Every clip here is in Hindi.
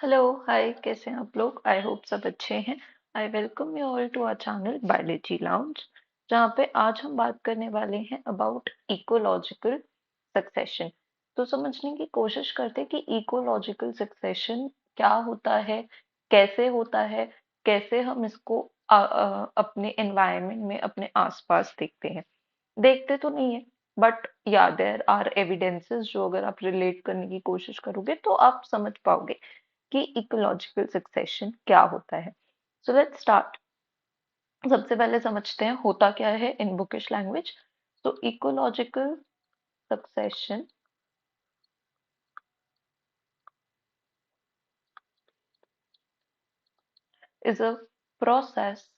हेलो हाय, कैसे हैं आप लोग? आई होप सब अच्छे हैं। I welcome you all to our channel biology lounge, जहाँ पे आज हम बात करने वाले हैं अबाउट इकोलॉजिकल सक्सेशन। तो समझने की कोशिश करते हैं कि इकोलॉजिकल सक्सेशन क्या होता है, कैसे होता है, कैसे हम इसको अपने एनवायरनमेंट में अपने आसपास देखते हैं। देखते तो नहीं है, बट या देयर आर एविडेंसेस जो अगर आप रिलेट करने की कोशिश करोगे तो आप समझ पाओगे कि इकोलॉजिकल सक्सेशन क्या होता है। So let's start. सबसे पहले समझते हैं होता क्या है इन बुकिश लैंग्वेज। तो ecological succession is a process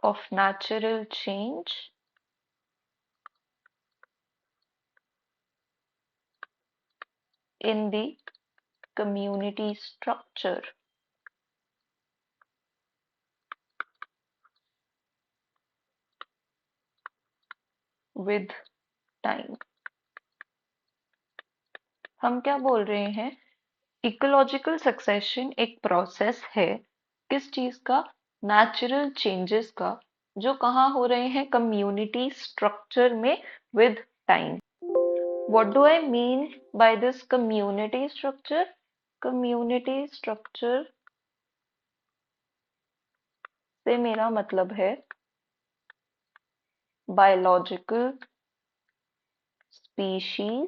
of natural change in the community structure with time। हम क्या बोल रहे हैं? इकोलॉजिकल सक्सेशन एक प्रोसेस है, किस चीज का? नेचुरल चेंजेस का, जो कहाँ हो रहे हैं? कम्युनिटी स्ट्रक्चर में with time. What do I mean by this community structure? Community structure से मेरा मतलब है biological species,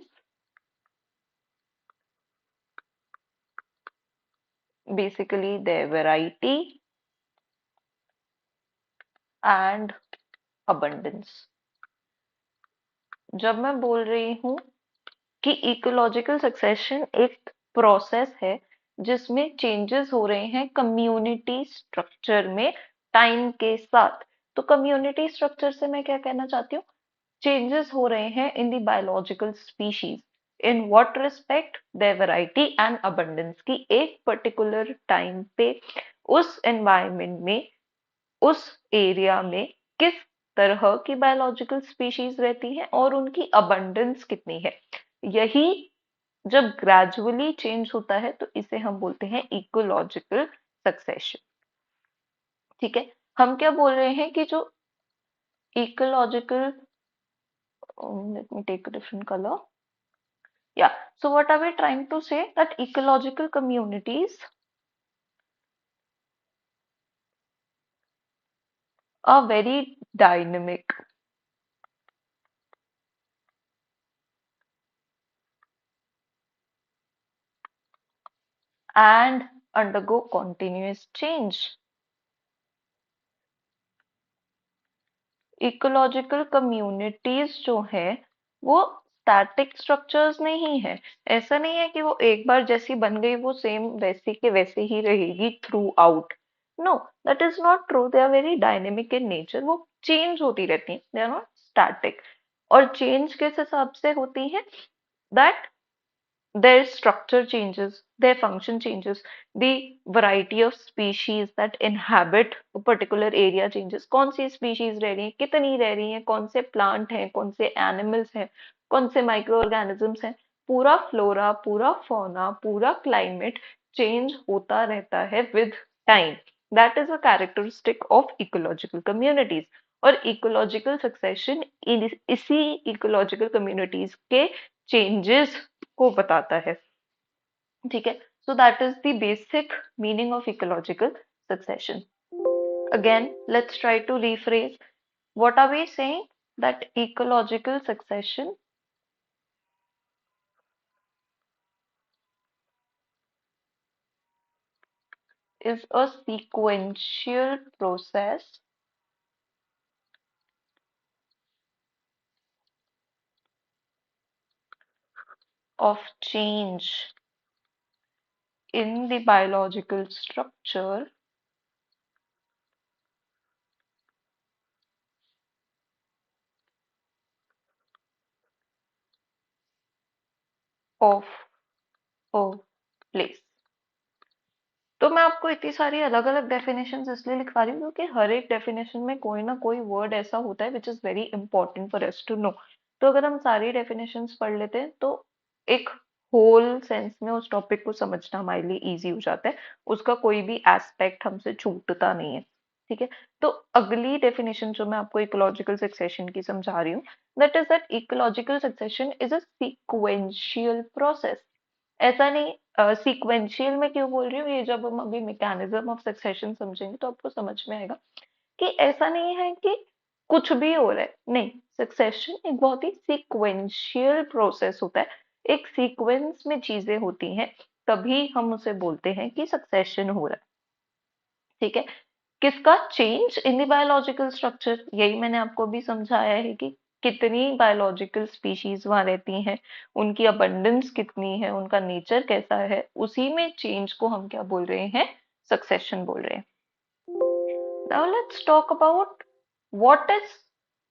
basically their variety and abundance। जब मैं बोल रही हूँ कि इकोलॉजिकल सक्सेशन एक प्रोसेस है जिसमें चेंजेस हो रहे हैं कम्युनिटी स्ट्रक्चर में टाइम के साथ, तो कम्युनिटी स्ट्रक्चर से मैं क्या कहना चाहती हूँ? चेंजेस हो रहे हैं in the biological species. In what respect? Their variety and abundance की एक पर्टिकुलर टाइम पे उस एनवायरनमेंट में, उस एरिया में किस तरह की बायोलॉजिकल स्पीशीज रहती हैं और उनकी अबंडेंस कितनी है। यही जब ग्रेजुअली चेंज होता है तो इसे हम बोलते हैं इकोलॉजिकल सक्सेशन। ठीक है, हम क्या बोल रहे हैं कि जो ecological, let me take a different color. Yeah, so what are we trying to say? That ecological communities are very dynamic and undergo continuous change. Ecological communities जो है वो स्टैटिक स्ट्रक्चर्स नहीं है। ऐसा नहीं है कि वो एक बार जैसी बन गई वो सेम वैसी के वैसे ही रहेगी throughout. No, that is not true. They are very dynamic in nature. वो चेंज होती रहती हैं, दे आर नॉट स्टैटिक। और चेंज किस हिसाब से होती है? That their structure changes, their function changes, the variety of species that inhabit a particular area changes। कौन सी species रह रही हैं, कितनी रह रही हैं, कौन से plant हैं, कौन से animals हैं, कौन से micro organisms हैं, पूरा flora, पूरा fauna, पूरा climate change होता रहता है with time। That is a characteristic of ecological communities। और ecological succession इसी ecological communities के changes को बताता है। ठीक है, so that is the basic meaning of ecological succession. Again let's try to rephrase. What are we saying? That ecological succession is a sequential process of change in the biological structure of a place। तो मैं आपको इतनी सारी अलग अलग डेफिनेशन इसलिए लिखवा रही हूँ क्योंकि हर एक डेफिनेशन में कोई ना कोई वर्ड ऐसा होता है which is very important for us to know. तो अगर हम सारी डेफिनेशंस पढ़ लेते हैं तो एक होल सेंस में उस टॉपिक को समझना हमारे लिए इजी हो जाता है, उसका कोई भी एस्पेक्ट हमसे छूटता नहीं है। ठीक है, तो अगली डेफिनेशन जो मैं आपको इकोलॉजिकल सक्सेशन की समझा रही हूँ, that is that ecological succession is a sequential process. ऐसा नहीं, सीक्वेंशियल में क्यों बोल रही हूँ, ये जब हम अभी मैकेनिज्म ऑफ सक्सेशन समझेंगे तो आपको समझ में आएगा कि ऐसा नहीं है कि कुछ भी हो रहा है, नहीं। सक्सेशन एक बहुत ही सीक्वेंशियल प्रोसेस होता है, एक सीक्वेंस में चीजें होती हैं, तभी हम उसे बोलते हैं कि सक्सेशन हो रहा है। ठीक है, किसका? Change in the biological structure, यही मैंने आपको भी समझाया है कि कितनी बायोलॉजिकल स्पीशीज वहां रहती हैं, उनकी अबंडेंस कितनी है, उनका नेचर कैसा है, उसी में चेंज को हम क्या बोल रहे हैं? सक्सेशन बोल रहे हैं। Now let's talk about what is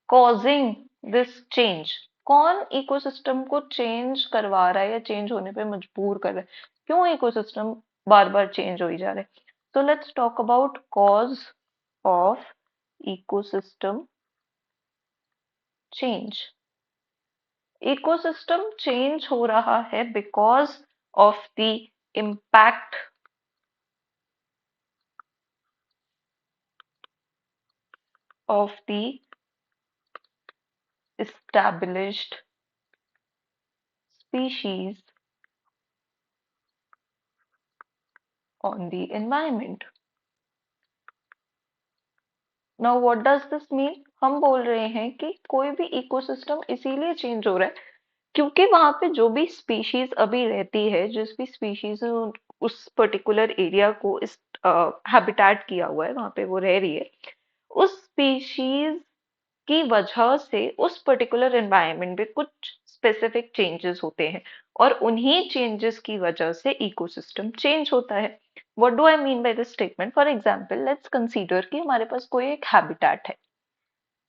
causing this change. कौन इकोसिस्टम को चेंज करवा रहा है या चेंज होने पे मजबूर कर रहा है? क्यों इकोसिस्टम बार बार चेंज हो ही जा रहा है? So let's talk about cause of ecosystem change. Ecosystem change हो रहा है because of the impact of the established species on the environment. Now what does this mean? हम बोल रहे हैं कि कोई भी इकोसिस्टम इसीलिए चेंज हो रहा है क्योंकि वहां पे जो भी स्पीशीज अभी रहती है, जिस भी स्पीशीज ने उस पर्टिकुलर एरिया को इस हैबिटेट किया हुआ है, वहां पे वो रह रही है, उस स्पीशीज की वजह से उस पर्टिकुलर एनवायरनमेंट में कुछ स्पेसिफिक चेंजेस होते हैं और उन्हीं चेंजेस की वजह से इकोसिस्टम चेंज होता है। What do I mean by this statement? For example let's consider कि हमारे पास कोई एक हैबिटेट है।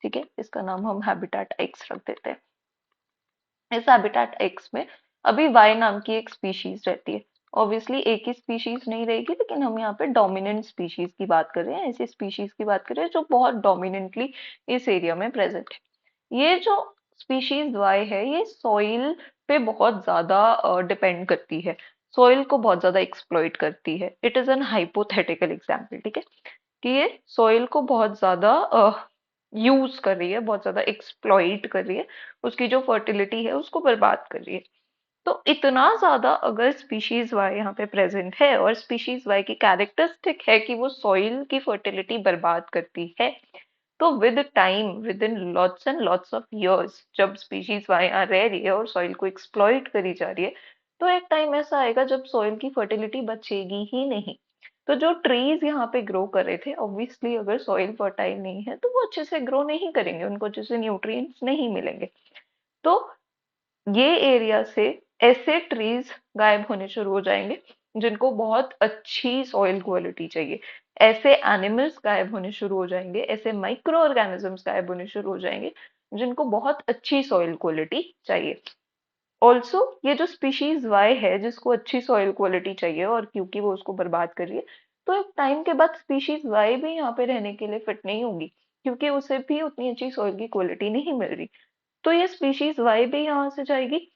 ठीक है, इसका नाम हम हैबिटेट एक्स रख देते हैं। इस हैबिटेट एक्स में अभी वाई नाम की एक स्पीशीज रहती है। ऑब्वियसली एक ही स्पीशीज नहीं रहेगी, लेकिन हम यहाँ पे डोमिनेंट स्पीशीज की बात कर रहे हैं, ऐसी स्पीशीज की बात कर रहे हैं जो बहुत डोमिनेंटली इस एरिया में प्रेजेंट है। ये जो स्पीशीज वाई है, ये सॉइल पे बहुत ज्यादा डिपेंड करती है, सॉइल को बहुत ज्यादा एक्सप्लॉइट करती है। It is an hypothetical example. ठीक है, कि ये सॉइल को बहुत ज्यादा यूज कर रही है, बहुत ज्यादा एक्सप्लॉइट कर रही है, उसकी जो फर्टिलिटी है उसको बर्बाद कर रही है। तो इतना ज्यादा अगर स्पीशीज वाई यहाँ पे प्रेजेंट है और स्पीशीज वाई की कैरेक्टरिस्टिक है कि वो सॉइल की फर्टिलिटी बर्बाद करती है, तो with time, with in lots and lots of years, जब स्पीशीज वाई यहाँ रह रही है और सॉइल को एक्सप्लॉइट करी जा रही है, तो एक टाइम ऐसा आएगा जब सॉइल की फर्टिलिटी बचेगी ही नहीं। तो जो ट्रीज यहाँ पे ग्रो कर रहे थे, ऑब्वियसली अगर सॉइल फर्टाइल नहीं है तो वो अच्छे से ग्रो नहीं करेंगे, उनको अच्छे से न्यूट्रिएंट्स नहीं मिलेंगे। तो ये एरिया से ऐसे ट्रीज गायब होने शुरू हो जाएंगे जिनको बहुत अच्छी सॉइल क्वालिटी चाहिए, ऐसे एनिमल्स गायब होने शुरू हो जाएंगे, ऐसे माइक्रो ऑर्गेनिजम्स गायब होने शुरू हो जाएंगे जिनको बहुत अच्छी सॉइल क्वालिटी चाहिए। ऑल्सो ये जो स्पीशीज वाई है जिसको अच्छी सॉइल क्वालिटी चाहिए और क्योंकि वो उसको बर्बाद कर रही है, तो एक टाइम के बाद स्पीशीज वाई भी यहाँ पे रहने के लिए फिट नहीं होगी क्योंकि उसे भी उतनी अच्छी सॉइल की क्वालिटी नहीं मिल रही। तो ये स्पीशीज वाई भी यहाँ से जाएगी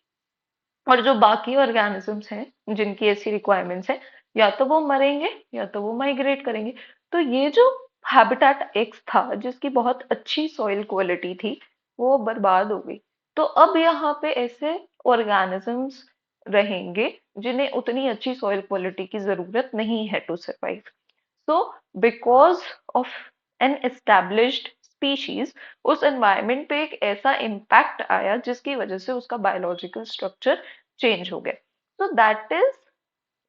और जो बाकी ऑर्गेनिजम्स हैं जिनकी ऐसी रिक्वायरमेंट्स है, या तो वो मरेंगे या तो वो माइग्रेट करेंगे। तो ये जो हैबिटेट एक्स था जिसकी बहुत अच्छी सॉइल क्वालिटी थी, वो बर्बाद हो गई। तो अब यहाँ पे ऐसे ऑर्गेनिजम्स रहेंगे जिन्हें उतनी अच्छी सॉइल क्वालिटी की जरूरत नहीं है to survive. So because of an established species, उस एनवायरमेंट पे एक ऐसा इम्पैक्ट आया जिसकी वजह से उसका बायोलॉजिकल स्ट्रक्चर चेंज हो गया। सो दैट इज,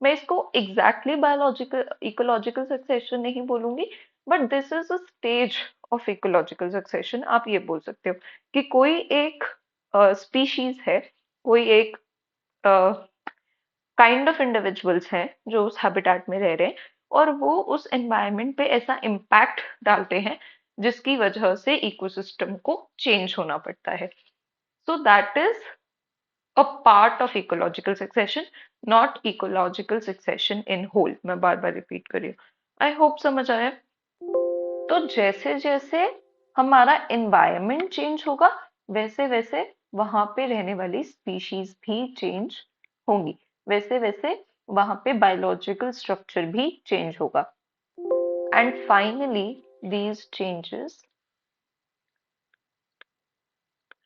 मैं इसको एग्जैक्टली बायोलॉजिकल इकोलॉजिकल सक्सेशन नहीं बोलूंगी, but this is a stage of ecological succession. आप ये बोल सकते हो कि कोई एक स्पीशीज है, कोई एक काइंड ऑफ इंडिविजुअल्स हैं जो उस हैबिटेट में रह रहे हैं और वो उस एनवायरनमेंट पे ऐसा इम्पैक्ट डालते हैं जिसकी वजह से इकोसिस्टम को चेंज होना पड़ता है। So that is a part of ecological succession, not ecological succession in whole. मैं बार बार रिपीट कर रही हूँ, आई होप समझ आया। तो जैसे जैसे हमारा एनवायरनमेंट चेंज होगा, वैसे वैसे वहां पे रहने वाली स्पीशीज भी चेंज होंगी, वैसे वैसे वहां पे बायोलॉजिकल स्ट्रक्चर भी चेंज होगा। And finally these changes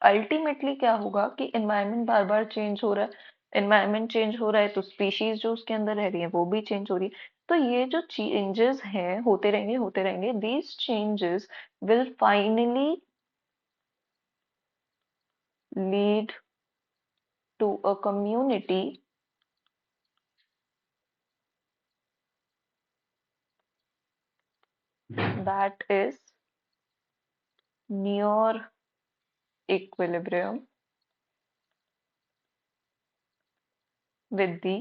ultimately क्या होगा कि एनवायरनमेंट बार बार चेंज हो रहा है, एनवायरनमेंट चेंज हो रहा है तो स्पीशीज जो उसके अंदर रह रही है वो भी चेंज हो रही है। तो ये जो चेंजेस हैं होते रहेंगे, these changes will finally lead to a community that is near equilibrium with the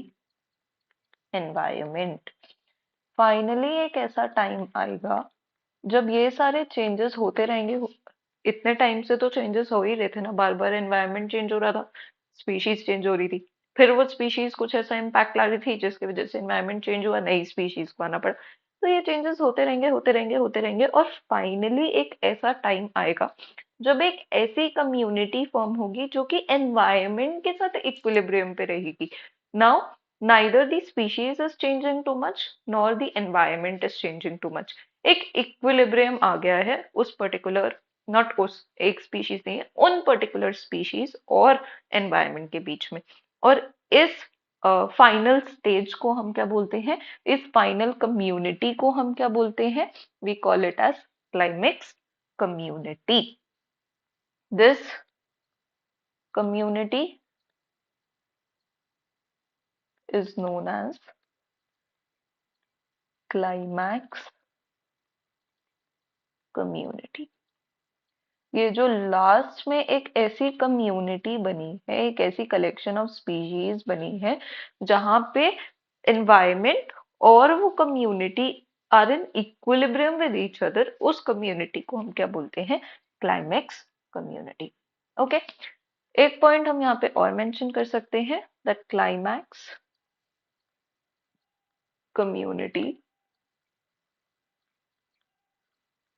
environment। Finally एक ऐसा टाइम आएगा जब ये सारे चेंजेस होते रहेंगे। इतने टाइम से तो चेंजेस हो ही रहे थे ना, बार बार एनवायरनमेंट चेंज हो रहा था, स्पीशीज चेंज हो रही थी, फिर वो स्पीशीज कुछ ऐसा इम्पैक्ट ला रही थी जिसकी वजह से एनवायरनमेंट चेंज हुआ, नई स्पीशीज को आना पड़ा। तो ये चेंजेस होते रहेंगे होते रहेंगे होते रहेंगे और फाइनली एक ऐसा टाइम आएगा जब एक ऐसी कम्युनिटी फॉर्म होगी जो कि एनवायरनमेंट के साथ इक्विलिब्रियम पे रहेगी। Now neither the species is changing too much nor the environment is changing too much। एक इक्विलिब्रियम आ गया है उस पर्टिकुलर, नॉट उस एक स्पीशीज नहीं है, उन पर्टिकुलर स्पीशीज और एनवायरनमेंट के बीच में। और इस फाइनल स्टेज को हम क्या बोलते हैं, इस फाइनल कम्युनिटी को हम क्या बोलते हैं, we call it as climax community. This community is known as climax community। ये जो लास्ट में एक ऐसी कम्युनिटी बनी है, एक ऐसी कलेक्शन ऑफ स्पीशीज बनी है जहां पे एनवायरनमेंट और वो community are in equilibrium with each other, उस कम्युनिटी को हम क्या बोलते हैं, क्लाइमेक्स कम्युनिटी। ओके, एक पॉइंट हम यहाँ पे और मेंशन कर सकते हैं, that climax community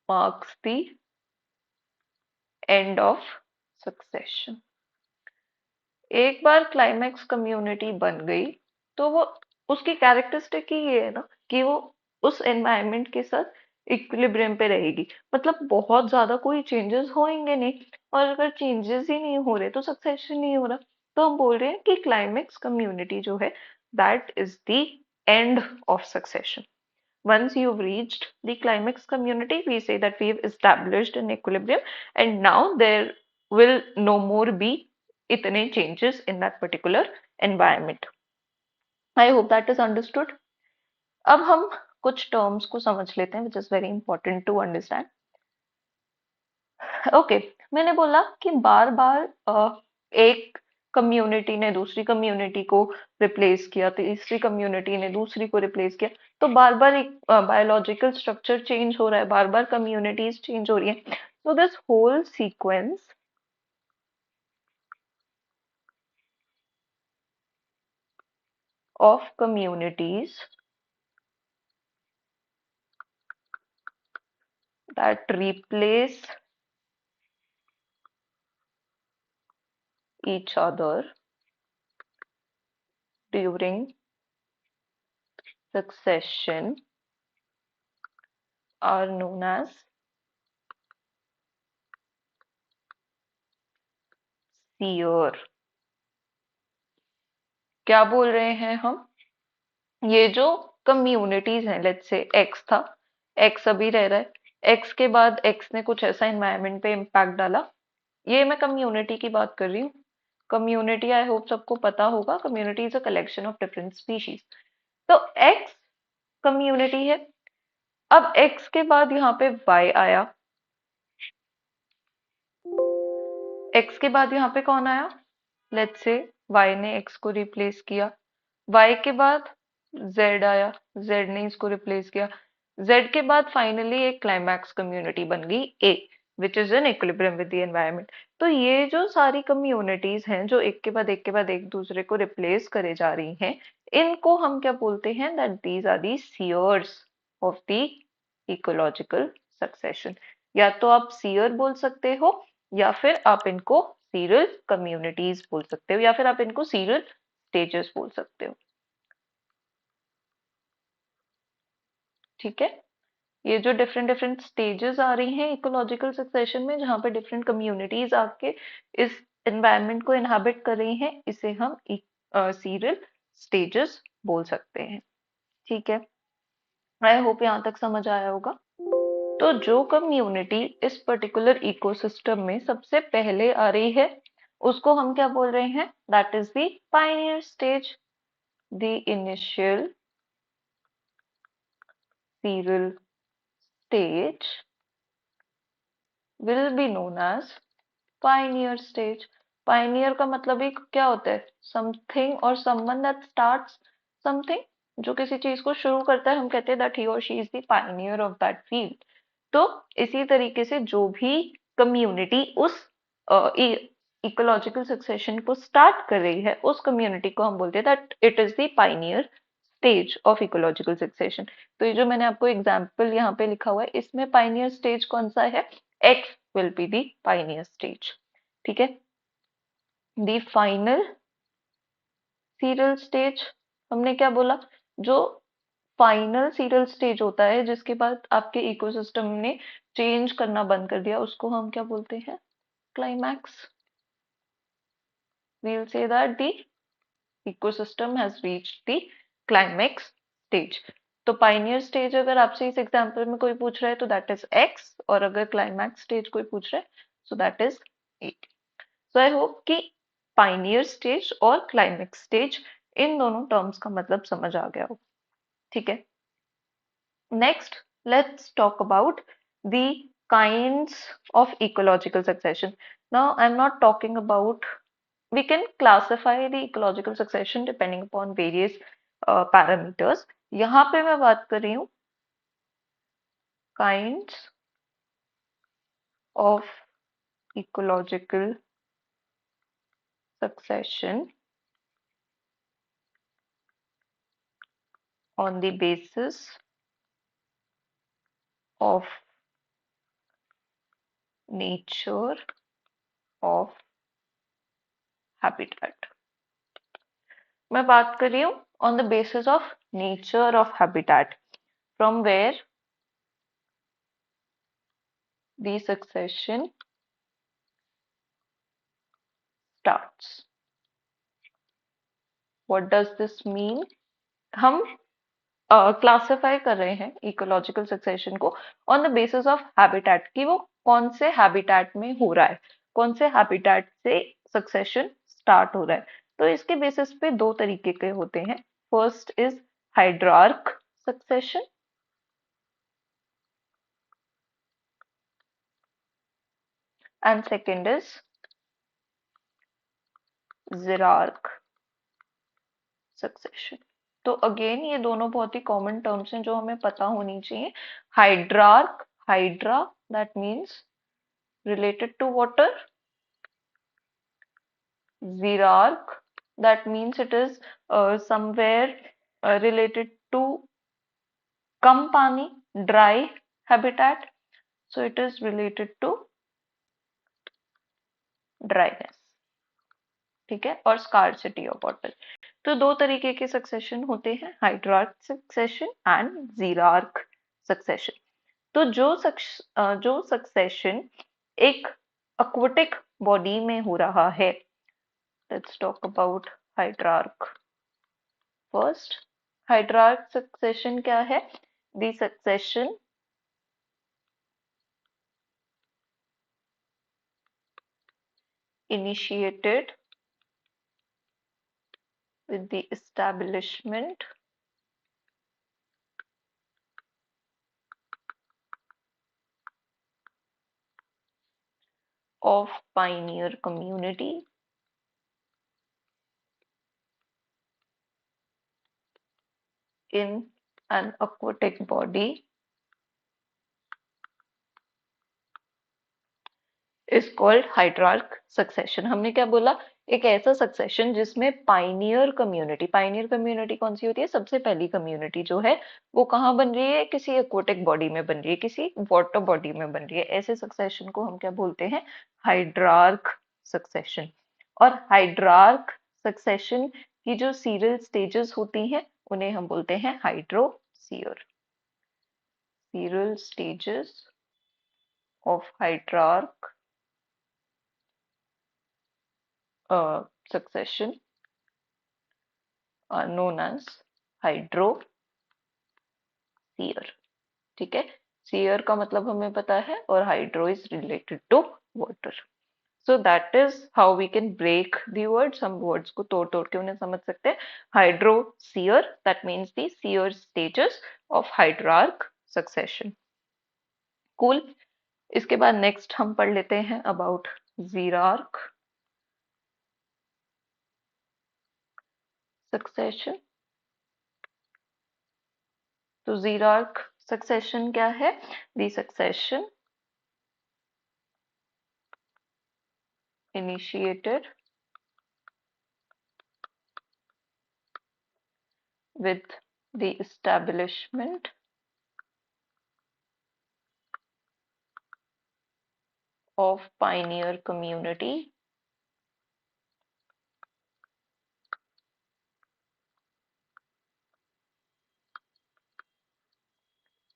marks the end of succession। एक बार क्लाइमैक्स कम्युनिटी बन गई तो वो, उसकी कैरेक्टरिस्टिक ही ये है ना कि वो उस एनवायरनमेंट के साथ इक्विलिब्रियम पे रहेगी। मतलब बहुत ज्यादा कोई चेंजेस होंगे नहीं, और अगर चेंजेस ही नहीं हो रहे तो सक्सेशन नहीं हो रहा। तो हम बोल रहे हैं कि क्लाइमैक्स कम्युनिटी जो है, that is the end of succession. Once you've reached the climax community, we say that we've established an equilibrium and now there will no more be itne changes in that particular environment। I hope that is understood। अब हम कुछ टर्म्स को समझ लेते हैं, which is very important to understand। Okay, मैंने बोला कि बार बार एक कम्युनिटी ने दूसरी कम्युनिटी को रिप्लेस किया, तीसरी कम्युनिटी ने दूसरी को रिप्लेस किया, तो बार बार एक बायोलॉजिकल स्ट्रक्चर चेंज हो रहा है, बार बार कम्युनिटीज चेंज हो रही है। so this whole sequence of communities that replace each other during succession are known as seer। क्या बोल रहे हैं हम, ये जो कम्युनिटीज हैं, लेट्स से एक्स था, एक्स अभी रह रहा है, एक्स के बाद एक्स ने कुछ ऐसा एनवायरनमेंट पे इम्पैक्ट डाला, ये मैं कम्युनिटी की बात कर रही हूँ। कम्युनिटी आई होप सबको पता होगा, community is a collection of different species. तो एक्स कम्युनिटी है, अब एक्स के बाद यहाँ पे वाई आया, एक्स के बाद यहाँ पे कौन आया, लेट्स से वाई ने एक्स को रिप्लेस किया, वाई के बाद जेड आया, जेड ने इसको रिप्लेस किया, जेड के बाद फाइनली एक क्लाइमैक्स कम्युनिटी बन गई ए, which is an equilibrium with the environment. तो ये जो सारी कम्युनिटीज हैं जो एक के बाद एक के बाद एक दूसरे को रिप्लेस करे जा रही हैं, इनको हम क्या बोलते हैं, that these are the seres of the ecological succession. या तो आप सीयर बोल सकते हो, या फिर आप इनको सीरियल कम्युनिटीज बोल सकते हो, या फिर आप इनको सीरियल स्टेजेस बोल सकते हो। ठीक है, ये जो डिफरेंट डिफरेंट स्टेजेस आ रही हैं इकोलॉजिकल सक्सेशन में, जहाँ पे डिफरेंट कम्युनिटीज आके इस एनवायरनमेंट को इनहाबिट कर रही हैं, इसे हम सीरियल स्टेजेस बोल सकते हैं। ठीक है, आई होप यहाँ तक समझ आया होगा। तो जो कम्युनिटी इस पर्टिकुलर इकोसिस्टम में सबसे पहले आ रही है, उसको हम क्या बोल रहे हैं? That is the Pioneer stage. The initial serial stage will be known as pioneer stage. Pioneer का मतलब ही क्या होता है? Something or someone that starts something, जो किसी चीज को शुरू करता है, हम कहते हैं that he or she is the pioneer of that field. तो इसी तरीके से जो भी कम्युनिटी उस इकोलॉजिकल सक्सेशन को स्टार्ट कर रही है, उस कम्युनिटी को हम बोलते हैं that it is the pioneer stage of ecological succession. तो ये जो मैंने आपको एग्जाम्पल यहाँ पे लिखा हुआ है, इसमें पाइनियर स्टेज कौन सा है? X will be the pioneer stage. ठीक है, दी फाइनल सीरियल स्टेज, हमने क्या बोला? जो फाइनल सीरियल स्टेज होता है, जिसके बाद आपके इकोसिस्टम ने चेंज करना बंद कर दिया, उसको हम क्या बोलते हैं? Climax. We'll say that the ecosystem has reached the climax stage. तो पाइनियर स्टेज अगर आपसे इस एग्जांपल में कोई पूछ रहा है तो दैट इज एक्स, और अगर क्लाइमैक्स स्टेज कोई पूछ रहा है so that is 8। So I hope कि पाइनियर स्टेज और क्लाइमैक्स स्टेज, इन दोनों टर्म्स का मतलब समझ आ गया हो। ठीक है, next let's talk about the kinds of ecological succession. Now I'm not talking about, we can classify the ecological succession depending upon various parameters. यहाँ पे मैं बात कर रही हूँ kinds of ecological succession on the basis of nature of habitat. मैं बात कर रही हूँ on the basis of nature of habitat, from where the succession starts. What does this mean? हम क्लासिफाई कर रहे हैं इकोलॉजिकल सक्सेशन को on the basis of habitat, कि वो कौन से हैबिटेट में हो रहा है, कौन से हैबिटेट से सक्सेशन स्टार्ट हो रहा है। तो इसके बेसिस पे दो तरीके के होते हैं। First is hydrarch succession and second is xerarch succession. तो अगेन ये दोनों बहुत ही कॉमन टर्म्स हैं जो हमें पता होनी चाहिए। Hydrarch, hydra that means related to water. Xerarch, that means it is somewhere related to कम पानी, dry habitat, so it is related to dryness. ठीक है, और scarcity of water. तो दो तरीके के सक्सेशन होते हैं, हाइड्रार्क सक्सेशन एंड ज़ीरार्क सक्सेशन। तो जो सक्सेशन एक aquatic बॉडी में हो रहा है, let's talk about hydrarch first. Hydrarch succession क्या है? The succession initiated with the establishment of pioneer community in an aquatic body is called hydrarch succession. हमने क्या बोला? एक ऐसा सक्सेशन जिसमें पाइनियर कम्युनिटी कौन सी होती है? सबसे पहली कम्युनिटी जो है वो कहाँ बन रही है? किसी एक्वाटिक बॉडी में बन रही है, किसी वाटर बॉडी में बन रही है। ऐसे सक्सेशन को हम क्या बोलते हैं? हाइड्रार्क सक्सेशन। और हाइड्रार्क सक्सेशन की जो सीरियल स्टेजेस होती हैं उन्हें हम बोलते हैं hydrosere. Serial stages of hydrarch succession are known as hydroseer। ठीक है, seer का मतलब हमें पता है और hydro is related to water। So that is how we can break the words। हम words को तोड़ तोड़ के उन्हें समझ सकते हैं। Hydroseer, that means the seer stages of hydrarch succession। Cool। इसके बाद नेक्स्ट हम पढ़ लेते हैं अबाउट जीरार्क सक्सेशन। तो जीरार्क सक्सेशन क्या है? The succession initiated with the establishment of pioneer community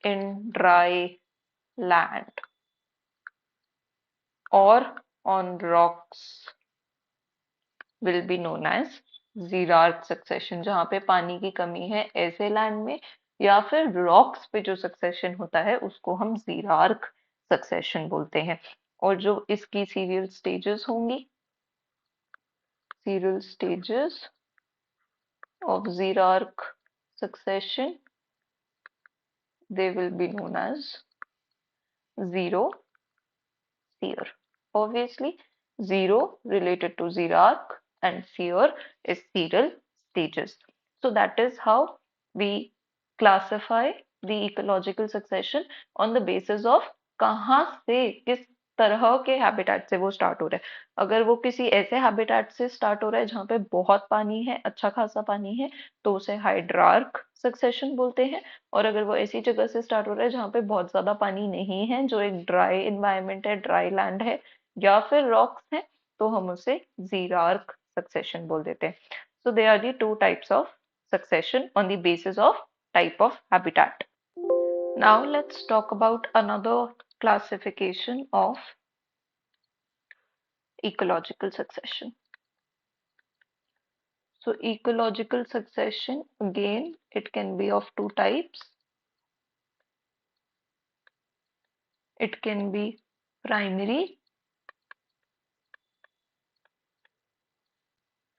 in dry land or on rocks will be known as xerarch succession. जहां पे पानी की कमी है ऐसे लैंड में या फिर रॉक्स पे जो सक्सेशन होता है उसको हम जीरार्क सक्सेशन बोलते हैं। और जो इसकी सीरियल स्टेजेस होंगी, serial stages of xerarch succession, they will be known as zero seer। Obviously, zero related to Xerarch and seer is serial stages. So that is how we classify the ecological succession on the basis of कहाँ से किस तरह के हैबिटेट से वो स्टार्ट हो रहा है। अगर वो किसी ऐसे हैबिटेट से स्टार्ट हो रहा है जहाँ पे बहुत पानी है, अच्छा खासा पानी है, तो उसे हाइड्रार्क सक्सेशन बोलते हैं। और अगर वो ऐसी जगह से स्टार्ट हो रहा है जहाँ पे बहुत ज्यादा पानी नहीं है, जो एक ड्राई इन्वायरमेंट है, ड्राई लैंड है या फिर रॉक्स हैं, तो हम उसे जीरार्क सक्सेशन बोल देते हैं। So they are the two types of succession on the basis of type of habitat. Now let's talk about another classification of ecological succession। So ecological succession, again, it can be of two types. It can be primary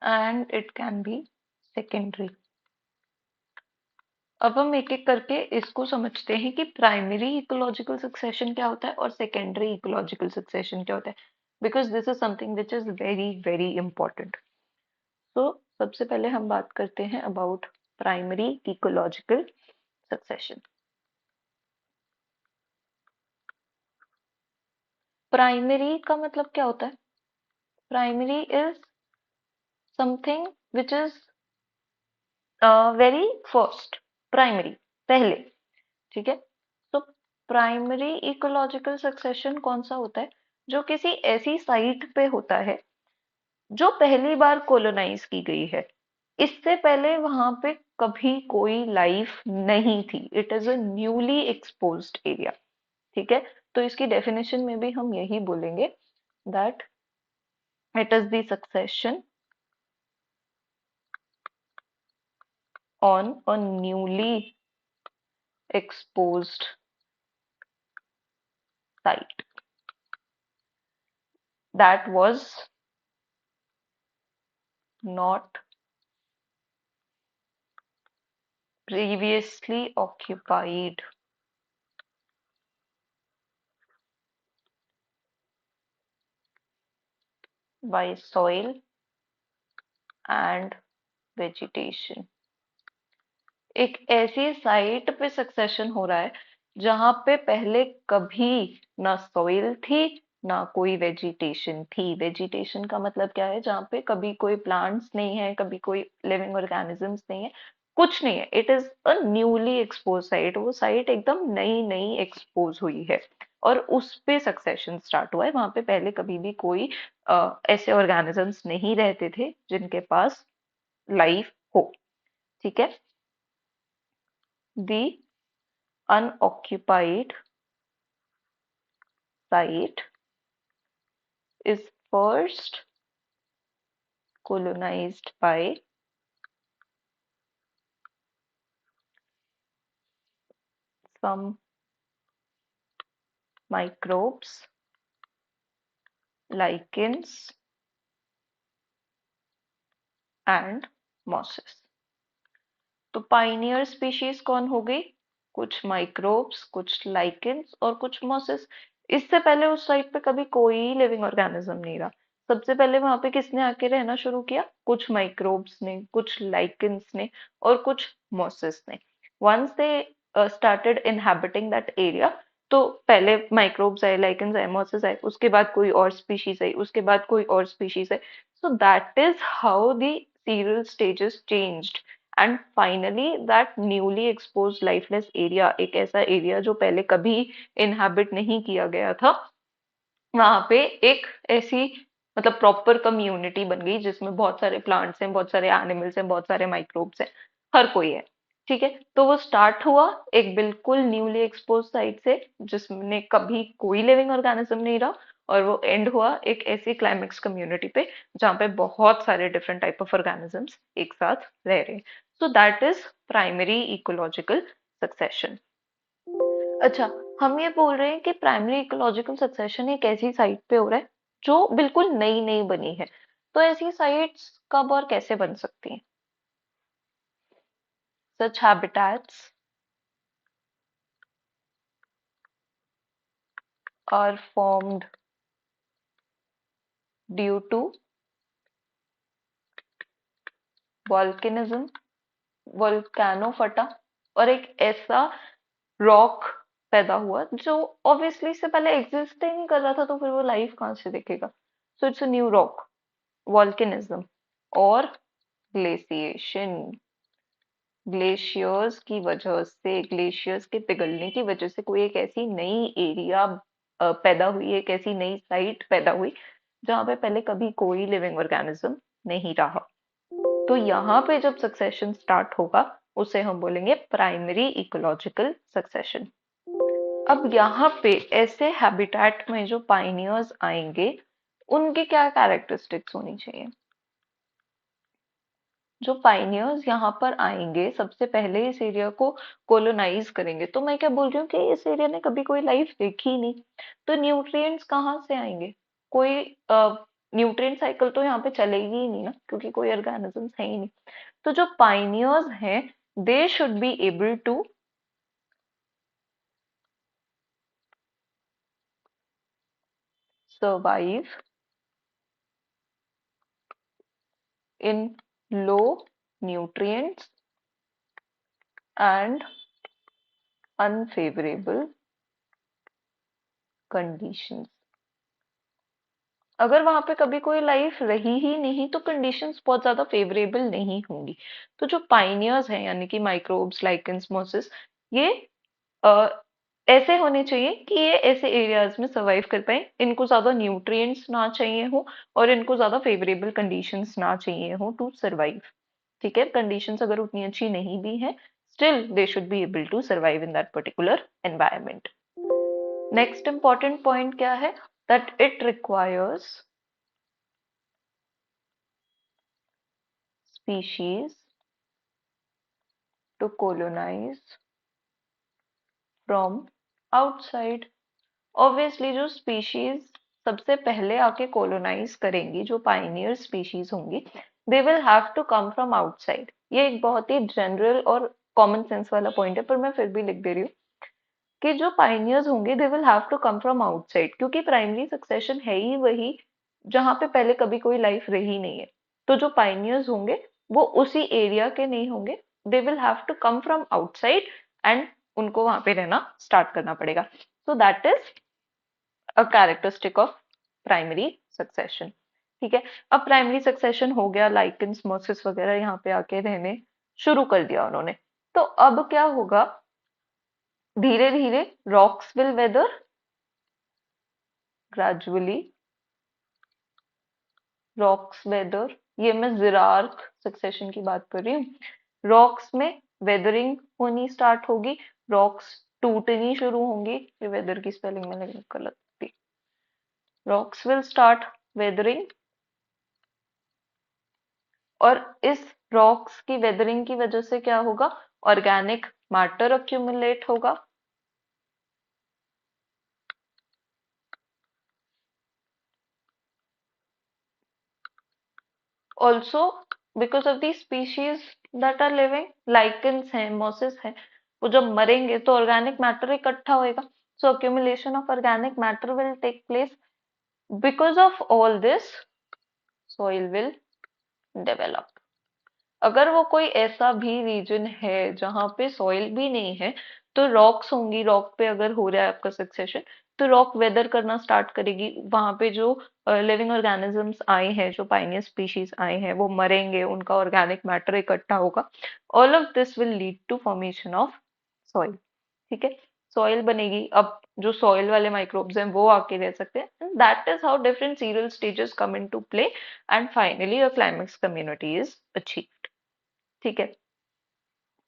and it can be secondary। अब हम एक एक करके इसको समझते हैं कि प्राइमरी इकोलॉजिकल सक्सेशन क्या होता है और सेकेंडरी इकोलॉजिकल सक्सेशन क्या होता है, because this is something which is very very important. तो सबसे पहले हम बात करते हैं about primary ecological succession. Primary का मतलब क्या होता है? Primary is something which is very first, primary, पहले। ठीक है, तो प्राइमरी इकोलॉजिकल सक्सेशन कौन सा होता है? जो किसी ऐसी साइट पे होता है जो पहली बार कॉलोनाइज की गई है, इससे पहले वहां पे कभी कोई लाइफ नहीं थी। It is a newly exposed area. ठीक है, तो इसकी डेफिनेशन में भी हम यही बोलेंगे that it is the succession on a newly exposed site that was not previously occupied by soil and vegetation। एक ऐसी साइट पे सक्सेशन हो रहा है जहां पे पहले कभी ना सॉइल थी ना कोई वेजिटेशन थी। वेजिटेशन का मतलब क्या है? जहाँ पे कभी कोई प्लांट्स नहीं है, कभी कोई लिविंग ऑर्गेनिजम्स नहीं है, कुछ नहीं है। It is a newly expose site. वो साइट एकदम नई नई एक्सपोज हुई है और उस पे सक्सेशन स्टार्ट हुआ है। वहां पे पहले कभी भी कोई ऐसे ऑर्गेनिजम्स नहीं रहते थे जिनके पास लाइफ हो। ठीक है, the unoccupied site is first colonized by some microbes, lichens and mosses। तो पाइनियर स्पीशीज कौन हो गई? कुछ माइक्रोब्स, कुछ लाइकेंस और कुछ मॉसेस। इससे पहले उस साइट पे कभी कोई लिविंग ऑर्गेनिज्म नहीं रहा। सबसे पहले वहां पे किसने आके रहना शुरू किया? कुछ माइक्रोब्स ने, कुछ लाइकेंस ने और कुछ मॉसेस ने। Once they started inhabiting that area, तो पहले माइक्रोब्स आए, लाइकेंस आए, मॉसेस आए, उसके बाद कोई और स्पीशीज आई, उसके बाद कोई और species I. So that is how the serial stages changed and finally that newly expose lifeless area, एक ऐसा एरिया जो पहले कभी इनहैबिट नहीं किया गया था, वहां पे एक ऐसी मतलब प्रॉपर कम्युनिटी बन गई जिसमें बहुत सारे प्लांट्स हैं, बहुत सारे एनिमल्स हैं, बहुत सारे माइक्रोब्स हैं, हर कोई है। ठीक है, तो वो स्टार्ट हुआ एक बिल्कुल न्यूली एक्सपोज साइट से जिसमें कभी कोई लिविंग ऑर्गेनिज्म नहीं रहा, और वो एंड हुआ एक ऐसी क्लाइमेक्स कम्युनिटी पे जहाँ पे बहुत सारे डिफरेंट टाइप ऑफ ऑर्गेनिजम्स एक साथ रह रहे हैं। सो that is primary ecological succession. अच्छा, हम ये बोल रहे हैं कि प्राइमरी इकोलॉजिकल सक्सेशन एक ऐसी साइट पे हो रहा है जो बिल्कुल नई नई बनी है। तो ऐसी साइट्स कब और कैसे बन सकती हैं? सच हैबिtats are formed due to volcanism, volcano फटा और एक ऐसा रॉक पैदा हुआ जो ऑब्वियसली से पहले एग्जिस्ट ही नहीं कर रहा था, तो फिर वो लाइफ कहाँ से दिखेगा? So it's a new rock, volcanism. और ग्लेशिएशन, ग्लेशियर्स की वजह से, ग्लेशियर्स के पिघलने की वजह से कोई एक ऐसी नई एरिया पैदा हुई, एक ऐसी नई साइट पैदा हुई जहां पे पहले कभी कोई लिविंग ऑर्गेनिज्म नहीं रहा। तो यहाँ पे जब सक्सेशन स्टार्ट होगा उसे हम बोलेंगे प्राइमरी इकोलॉजिकल सक्सेशन। अब यहाँ पे ऐसे हैबिटेट में जो पाइनियर्स आएंगे उनकी क्या कैरेक्टरिस्टिक्स होनी चाहिए? जो पाइनियर्स यहाँ पर आएंगे सबसे पहले इस एरिया को कोलोनाइज करेंगे। तो मैं क्या बोल रही हूँ कि इस एरिया ने कभी कोई लाइफ देखी ही नहीं, तो न्यूट्रिएंट्स कहाँ से आएंगे? कोई न्यूट्रिएंट साइकिल तो यहाँ पे चलेगी ही नहीं ना, क्योंकि कोई ऑर्गेनिजम्स है ही नहीं। तो जो पाइनियर्स हैं they should be able to survive in low nutrients and unfavorable conditions। अगर वहां पे कभी कोई लाइफ रही ही नहीं तो कंडीशंस बहुत ज्यादा फेवरेबल नहीं होंगी। तो जो पाइनियर्स हैं यानी कि माइक्रोब्स, लाइकेंस, मोसेस, ये अ, ऐसे होने चाहिए कि ये ऐसे एरियाज में सरवाइव कर पाए, इनको ज्यादा न्यूट्रिएंट्स ना चाहिए हो और इनको ज्यादा फेवरेबल कंडीशंस ना चाहिए हो टू सरवाइव। ठीक है, कंडीशंस अगर उतनी अच्छी नहीं भी हैं, still they should be able to survive in that particular environment. Next important point क्या है? That it requires species to colonize from outside। Obviously जो स्पीशीज सबसे पहले आके कॉलोनाइज करेंगी, जो पाइनियर स्पीशीज होंगी, they will have to come from outside. ये एक बहुत ही जनरल और कॉमन सेंस वाला पॉइंट है, पर मैं फिर भी लिख दे रही हूँ कि जो पाइनियर्स होंगे they will have to come from outside, क्योंकि प्राइमरी सक्सेशन है ही वही जहां पे पहले कभी कोई लाइफ रही नहीं है। तो जो पाइनियर्स होंगे वो उसी एरिया के नहीं होंगे, they will have to come from outside and उनको वहां पे रहना स्टार्ट करना पड़ेगा। So that is a characteristic of primary succession. ठीक है, अब प्राइमरी सक्सेशन हो गया, लाइकेंस, मोसिस वगैरह यहाँ पे आके रहने शुरू कर दिया उन्होंने। तो अब क्या होगा? धीरे धीरे rocks will weather, gradually rocks weather ये मैं ज़िरार्क सक्सेशन की बात कर रही हूँ। रॉक्स में वेदरिंग होनी स्टार्ट होगी, रॉक्स टूटनी शुरू होंगी। ये वेदर की स्पेलिंग मैंने गलत थी। रॉक्स विल स्टार्ट वेदरिंग, और इस रॉक्स की वेदरिंग की वजह से क्या होगा, ऑर्गेनिक मैटर अक्यूमुलेट होगा। Also because of the species that are living, lichens हैं, मॉसेस हैं, वो जब मरेंगे तो ऑर्गेनिक मैटर इकट्ठा होएगा, so accumulation of organic matter will take place. Because of all this soil will develop। अगर वो कोई ऐसा भी रीजन है जहां पे सॉइल भी नहीं है, तो रॉक्स होंगी, रॉक पे अगर हो रहा है आपका सक्सेशन, तो रॉक वेदर करना स्टार्ट करेगी। वहां पे जो लिविंग ऑर्गेनिजम्स आए हैं, जो पाइनियर स्पीशीज आए हैं, वो मरेंगे, उनका ऑर्गेनिक मैटर इकट्ठा होगा। All of this will lead to formation of soil. ठीक है, सॉइल बनेगी। अब जो सॉइल वाले माइक्रोब्स हैं वो आके रह सकते हैं। That is how different serial stages come into play, and finally a climax community is achieved. ठीक है,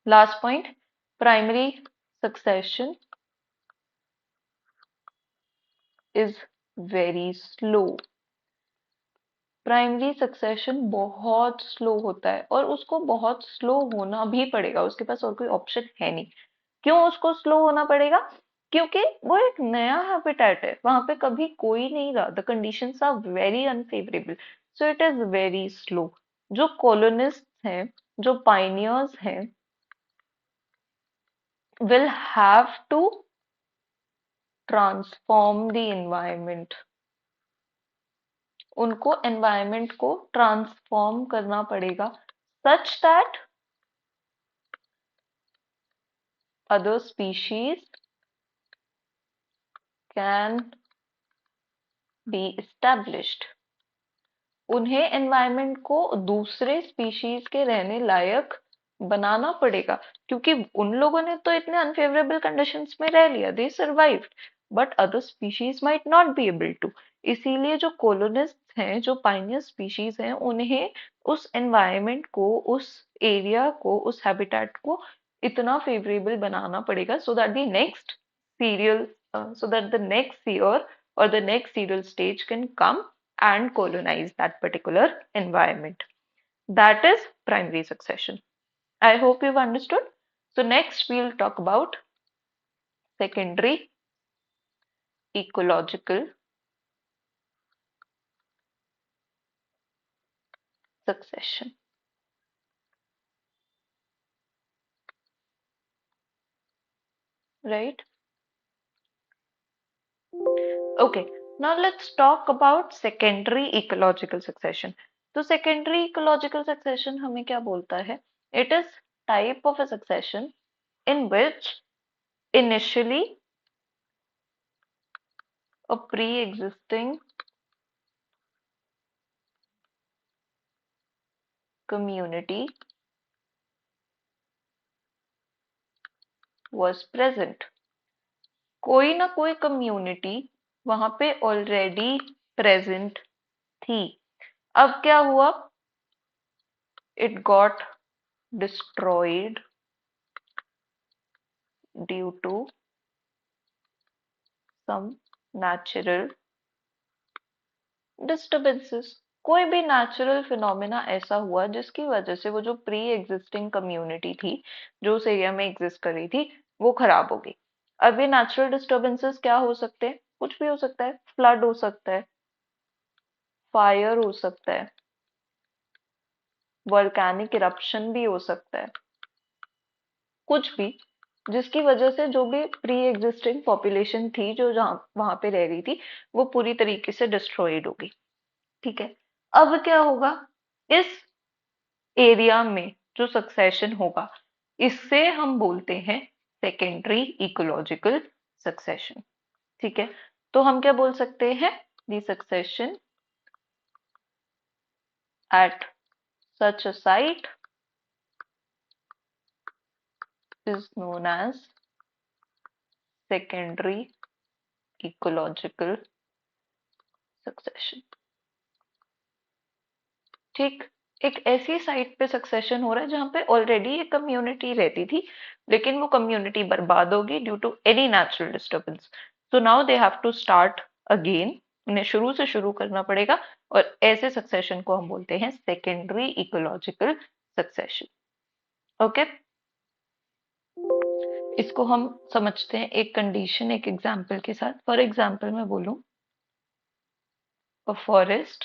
last point, primary succession is very slow. Primary succession बहुत स्लो होता है, और उसको बहुत स्लो होना भी पड़ेगा, उसके पास और कोई ऑप्शन है नहीं। क्यों उसको स्लो होना पड़ेगा? क्योंकि वो एक नया हैबिटेट है, वहां पे कभी कोई नहीं रहा, the conditions are very unfavourable, so it is very slow. जो कॉलोनिस्ट हैं, जो पाइनियर्स हैं, will have to transform the environment। उनको एनवायरमेंट को ट्रांसफॉर्म करना पड़ेगा, such that other species can be established। उन्हें एनवायरमेंट को दूसरे स्पीशीज के रहने लायक बनाना पड़ेगा, क्योंकि उन लोगों ने तो इतने अनफेवरेबल कंडीशंस में रह लिया, they survived, but other species might not be able to. इसीलिए जो कॉलोनिस्ट हैं, जो पाइनियर स्पीशीज हैं, उन्हें उस एनवायरमेंट को, उस एरिया को, उस हैबिटेट को इतना फेवरेबल बनाना पड़ेगा, so that the next serial so that the next year or the next serial stage can come and colonize that particular environment. That is primary succession. I hope you've understood. So next we'll talk about secondary ecological succession. Right? Okay. Now let's talk about secondary ecological succession. तो secondary ecological succession हमें क्या बोलता है? It is type of a succession in which initially a pre-existing community was present। कोई ना कोई कम्युनिटी वहां पे ऑलरेडी प्रेजेंट थी। अब क्या हुआ? It got destroyed due to some natural disturbances. कोई भी नेचुरल फिनोमेना ऐसा हुआ जिसकी वजह से वो जो प्री एग्जिस्टिंग कम्युनिटी थी, जो उस एरिया में एग्जिस्ट कर रही थी, वो खराब हो गई। अब ये नेचुरल डिस्टर्बेंसेस क्या हो सकते हैं? कुछ भी हो सकता है। फ्लड हो सकता है, फायर हो सकता है, वोल्केनिक इरप्शन भी हो सकता है, कुछ भी, जिसकी वजह से जो भी प्री एग्जिस्टिंग पॉपुलेशन थी, जो जहां वहां पे रह रही थी, वो पूरी तरीके से डिस्ट्रॉयड होगी। ठीक है, अब क्या होगा? इस एरिया में जो सक्सेशन होगा, इससे हम बोलते हैं सेकेंडरी इकोलॉजिकल सक्सेशन। ठीक है, तो हम क्या बोल सकते हैं? The succession at such a site is known as secondary ecological succession। ठीक, एक ऐसी साइट पे सक्सेशन हो रहा है जहां पे ऑलरेडी एक कम्युनिटी रहती थी, लेकिन वो कम्युनिटी बर्बाद होगी due to any natural disturbance. So now they have to start again, उन्हें शुरू से शुरू करना पड़ेगा। और ऐसे सक्सेशन को हम बोलते हैं सेकेंडरी इकोलॉजिकल सक्सेशन। ओके, इसको हम समझते हैं एक कंडीशन, एक एग्जाम्पल के साथ। फॉर एग्जाम्पल मैं बोलूं, a forest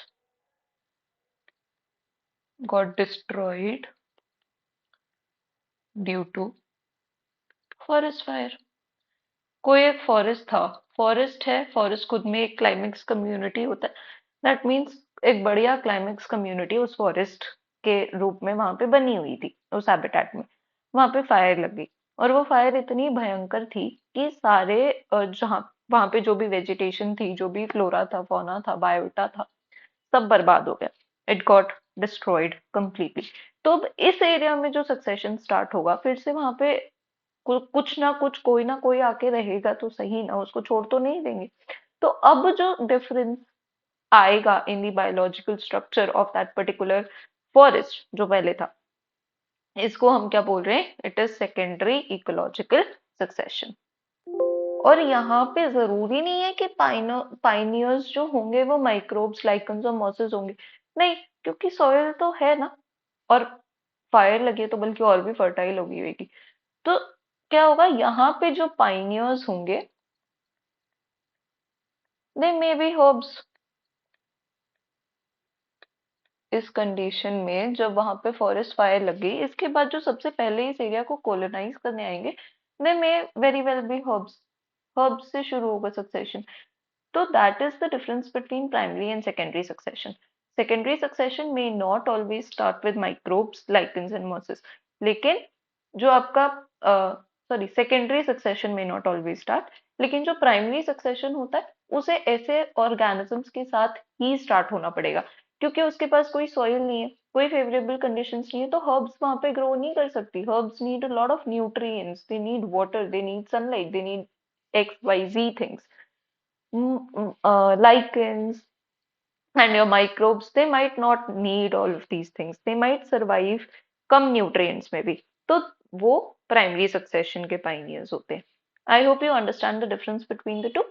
got destroyed due to forest fire. कोई एक फॉरेस्ट था, फॉरेस्ट है, फॉरेस्ट खुद में एक क्लाइमेक्स कम्युनिटी होता है। दैट मीन्स एक बढ़िया क्लाइमेक्स कम्युनिटी उस फॉरेस्ट के रूप में वहां पे बनी हुई थी, उस हैबिटेट में। वहां पे फायर लगी, और वो फायर इतनी भयंकर थी कि सारे जहाँ वहां पे जो भी वेजिटेशन थी, जो भी फ्लोरा था, फौना था, बायोटा था, सब बर्बाद हो गया। It got destroyed completely. तो अब इस एरिया में जो सक्सेशन स्टार्ट होगा, फिर से वहां पे कुछ ना कुछ, कोई ना कोई आके रहेगा तो सही ना, उसको छोड़ तो नहीं देंगे। तो अब जो डिफरेंस आएगा इन the biological structure of that particular forest जो पहले था, इसको हम क्या बोल रहे हैं? It is secondary ecological succession. और यहाँ पे जरूरी नहीं है कि पाइनियर्स जो होंगे वो माइक्रोब्स, लाइकन्स और मॉसेस होंगे। नहीं, क्योंकि सॉइल तो है ना, और फायर लगी है तो बल्कि और भी फर्टाइल होगी होगी। तो क्या होगा, यहाँ पे जो पाइनियर्स होंगे, दे मे बी हर्ब्स। इस कंडीशन में जब वहां पे फॉरेस्ट फायर लग गई, इसके बाद जो सबसे पहले इस एरिया को कॉलोनाइज करने आएंगे, they may very well be herbs. Herbs से शुरू होगा succession. So that is the difference between primary and secondary succession. Secondary succession may not always start with microbes, lichens and mosses. लेकिन जो आपका सॉरी, सेकेंडरी सक्सेशन में नॉट ऑलवेज स्टार्ट, लेकिन जो प्राइमरी सक्सेशन होता है उसे ऐसे ऑर्गेनिजम्स के साथ ही स्टार्ट होना पड़ेगा, क्योंकि उसके पास कोई सॉइल नहीं है, कोई फेवरेबल कंडीशंस नहीं है, तो हर्ब्स वहां पे ग्रो नहीं कर सकती। Herbs need a lot of nutrients, they need water, they need sunlight, they need X Y Z things. Lichens and your microbes, they might not need all of these things, they might survive come nutrients में भी। तो वो प्राइमरी सक्सेशन के पाइनियर्स होते हैं। I hope you understand the difference between the two.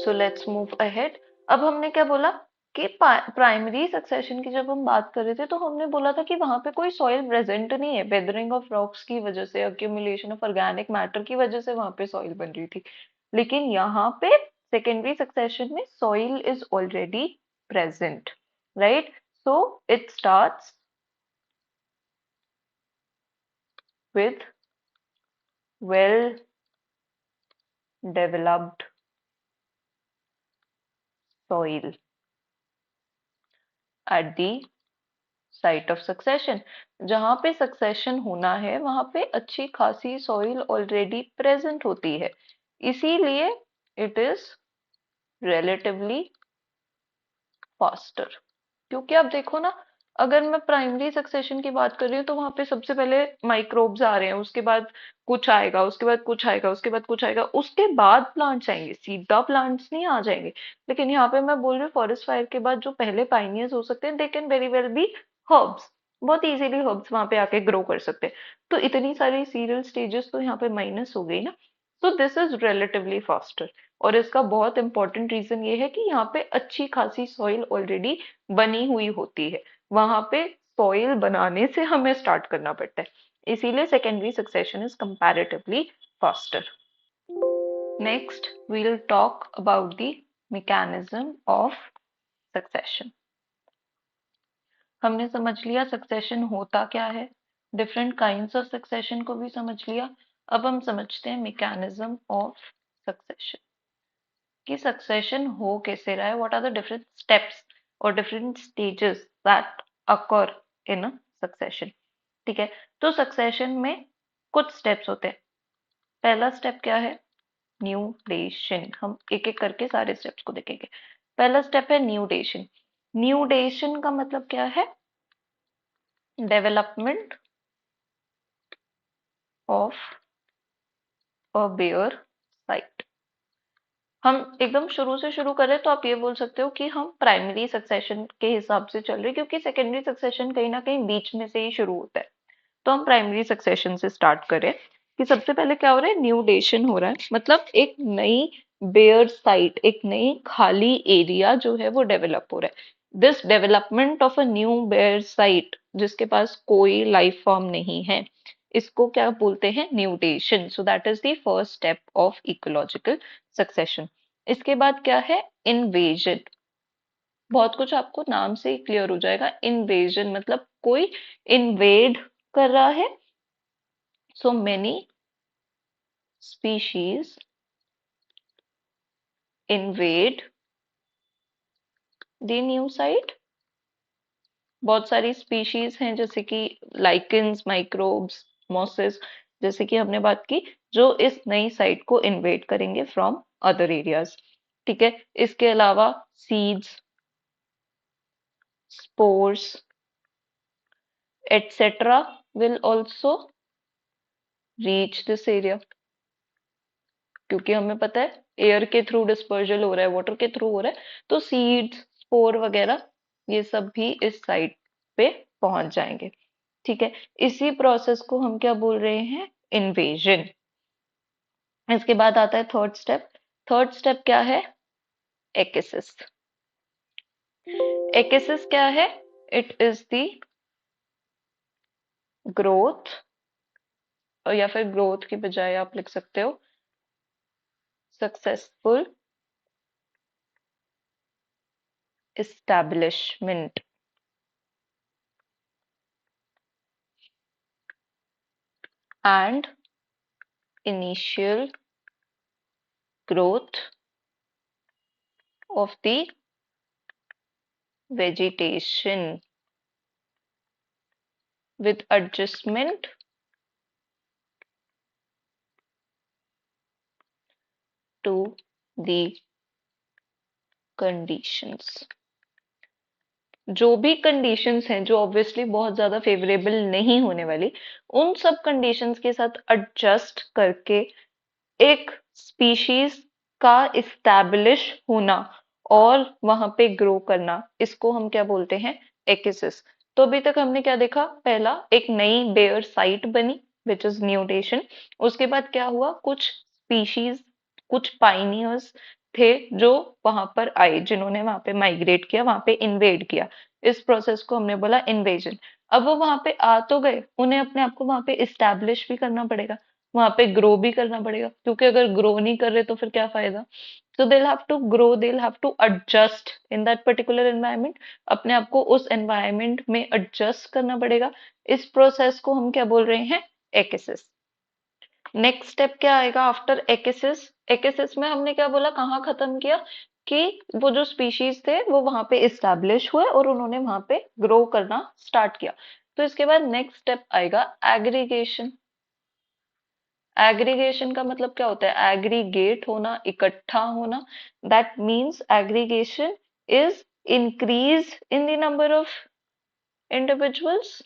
So let's move ahead. अब हमने क्या बोला कि प्राइमरी सक्सेशन की जब हम बात कर रहे थे, तो हमने बोला था कि वहां पे कोई सॉइल प्रेजेंट नहीं है, वेदरिंग ऑफ रॉक्स की वजह से, अक्यूमुलेशन ऑफ ऑर्गेनिक मैटर की वजह से वहां पे सॉइल बन रही थी। लेकिन यहाँ पे सेकेंडरी सक्सेशन में soil is already present, right? So it starts with well developed soil at the site of succession। जहां पे सक्सेशन होना है वहां पे अच्छी खासी सॉइल ऑलरेडी प्रेजेंट होती है, इसीलिए इट इज रिलेटिवली फास्टर। क्योंकि आप देखो ना, अगर मैं प्राइमरी सक्सेशन की बात कर रही हूँ तो वहां पे सबसे पहले माइक्रोब्स आ रहे हैं, उसके बाद कुछ आएगा, उसके बाद कुछ आएगा, उसके बाद कुछ आएगा, उसके बाद प्लांट्स आएंगे, सीधा प्लांट्स नहीं आ जाएंगे। लेकिन यहाँ पे मैं बोल रही हूँ फॉरेस्ट फायर के बाद जो पहले पाइनियर्स हो सकते हैं, they can very well be herbs. बहुत इजीली हर्ब्स वहां पे आके ग्रो कर सकते हैं। तो इतनी सारी सीरियल स्टेजेस तो यहाँ पे माइनस हो गई ना। So this is relatively faster. और इसका बहुत इंपॉर्टेंट रीजन ये है कि यहाँ पे अच्छी खासी सॉइल ऑलरेडी बनी हुई होती है, वहां पे सॉइल बनाने से हमें स्टार्ट करना पड़ता है, इसीलिए secondary succession is comparatively faster. Next we will talk about the mechanism of succession. हमने समझ लिया सक्सेशन होता क्या है, डिफरेंट काइंड्स ऑफ सक्सेशन को भी समझ लिया। अब हम समझते हैं मैकेनिज्म ऑफ सक्सेशन, कि सक्सेशन हो कैसे रहा है, what are the different steps और different stages that occur in a succession. ठीक है, तो सक्सेशन में कुछ स्टेप्स होते हैं। पहला स्टेप क्या है? न्यूडेशन। हम एक एक करके सारे स्टेप्स को देखेंगे। पहला स्टेप है न्यूडेशन। न्यूडेशन का मतलब क्या है? Development of a bare site. हम एकदम शुरू से शुरू करें तो आप ये बोल सकते हो कि हम प्राइमरी सक्सेशन के हिसाब से चल रहे हैं, क्योंकि सेकेंडरी सक्सेशन कहीं ना कहीं बीच में से ही शुरू होता है। तो हम प्राइमरी सक्सेशन से स्टार्ट करें कि सबसे पहले क्या हो रहा है, न्यूडेशन हो रहा है, मतलब एक नई बेयर साइट, एक नई खाली एरिया जो है वो डेवलप हो रहा है। This development of a new bare site, जिसके पास कोई लाइफ फॉर्म नहीं है, इसको क्या बोलते हैं, nudation. So that is the first step of ecological succession. इसके बाद क्या है, इन्वेजन। बहुत कुछ आपको नाम से ही क्लियर हो जाएगा। इन्वेजन मतलब कोई इन्वेड कर रहा है। So many species invade the new site. बहुत सारी स्पीशीज हैं, जैसे कि लाइकेंस, माइक्रोब्स, मॉसेस, जैसे कि हमने बात की, जो इस नई साइट को इन्वेड करेंगे फ्रॉम अदर एरियाज। ठीक है, इसके अलावा seeds, spores etc. will also reach this area, क्योंकि हमें पता है एयर के थ्रू डिस्पर्जल हो रहा है, वाटर के थ्रू हो रहा है, तो सीड्स, स्पोर वगैरह ये सब भी इस साइट पे पहुंच जाएंगे। ठीक है, इसी प्रोसेस को हम क्या बोल रहे हैं, इन्वेजन। इसके बाद आता है थर्ड स्टेप। थर्ड स्टेप क्या है, एकिसिस। एकिसिस क्या है, इट इज द ग्रोथ, या फिर ग्रोथ की बजाय आप लिख सकते हो successful establishment and initial growth of the vegetation with adjustment to the conditions। जो भी कंडीशंस हैं, जो ऑब्वियसली बहुत ज्यादा फेवरेबल नहीं होने वाली, उन सब कंडीशंस के साथ एडजस्ट करके एक स्पीशीज का इस्टेब्लिश होना और वहां पे ग्रो करना, इसको हम क्या बोलते हैं, एकिसिस। तो अभी तक हमने क्या देखा, पहला एक नई बेयर साइट बनी विच इज न्यूटेशन। उसके बाद क्या हुआ, कुछ स्पीशीज, कुछ पाइनियर्स थे जो वहां पर आए, जिन्होंने वहां पे माइग्रेट किया, वहां पे इन्वेड किया। इस प्रोसेस को हमने बोला इन्वेजन। अब वो वहां पे आ तो गए, उन्हें अपने आप को वहां पे इस्टेब्लिश भी करना पड़ेगा, वहां पे ग्रो भी करना पड़ेगा, क्योंकि अगर ग्रो नहीं कर रहे तो फिर क्या फायदा। so they'll have to grow, they'll have to adjust in that particular environment। अपने आप को उस environment में adjust करना पड़ेगा। इस प्रोसेस को हम क्या बोल रहे हैं, एकिसिस। नेक्स्ट स्टेप क्या आएगा आफ्टर एकिसिस। एकिसिस में हमने क्या बोला, कहाँ खत्म किया, कि वो जो स्पीशीज थे वो वहां पे इस्टेब्लिश हुए और उन्होंने वहां पे ग्रो करना स्टार्ट किया। तो इसके बाद नेक्स्ट स्टेप आएगा एग्रीगेशन। एग्रीगेशन का मतलब क्या होता है, एग्रीगेट होना, इकट्ठा होना। That means aggregation is increase in the number of individuals